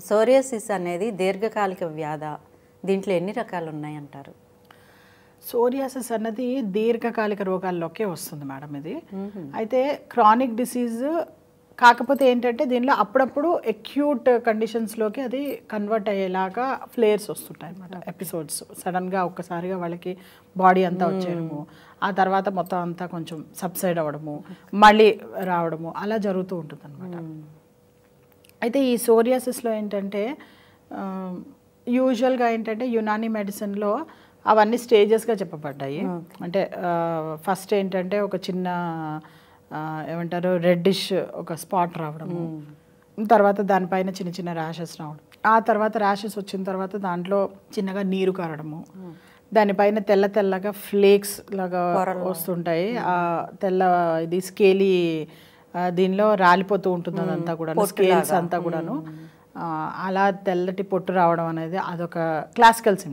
Psoriasis అనేది దీర్ఘకాలిక వ్యాధ, దీంట్లో ఎన్ని రకాలు ఉన్నాయంటారు? సోరియాసిస్ అన్నది దీర్ఘకాలిక రోగాల్లోకే వస్తుంది మేడం. ఇది అయితే క్రానిక్ డిసీజ్ కాకపోతే ఏంటంటే దీనిలో అప్పుడప్పుడు అక్యూట్ కండిషన్స్లోకి అది కన్వర్ట్ అయ్యేలాగా ఫ్లేయర్స్ వస్తుంటాయి అన్నమాట. ఎపిసోడ్స్ సడన్గా ఒక్కసారిగా వాళ్ళకి బాడీ అంతా వచ్చేయడము, ఆ తర్వాత మొత్తం అంతా కొంచెం సబ్సైడ్ అవ్వడము, మళ్ళీ రావడము, అలా జరుగుతూ ఉంటుంది అనమాట. అయితే ఈ సోరియాసిస్లో ఏంటంటే యూజువల్గా ఏంటంటే యునానీ మెడిసిన్లో అవన్నీ స్టేజెస్గా చెప్పబడ్డాయి. అంటే ఫస్ట్ ఏంటంటే ఒక చిన్న ఏమంటారు రెడ్డిష్ ఒక స్పాట్ రావడము, తర్వాత దానిపైన చిన్న చిన్న ర్యాషెస్ రావడం, ఆ తర్వాత ర్యాషెస్ వచ్చిన తర్వాత దాంట్లో చిన్నగా నీరు కారడము, దానిపైన తెల్ల తెల్లగా ఫ్లేక్స్ లాగా వస్తుంటాయి. ఆ తెల్ల ఇది స్కేలీ దీనిలో రాలిపోతూ ఉంటుంది అదంతా కూడా, స్కేల్స్ అంతా కూడాను. అలా తెల్లటి పొట్టు రావడం అనేది అదొక క్లాసికల్ సింప్టమ్.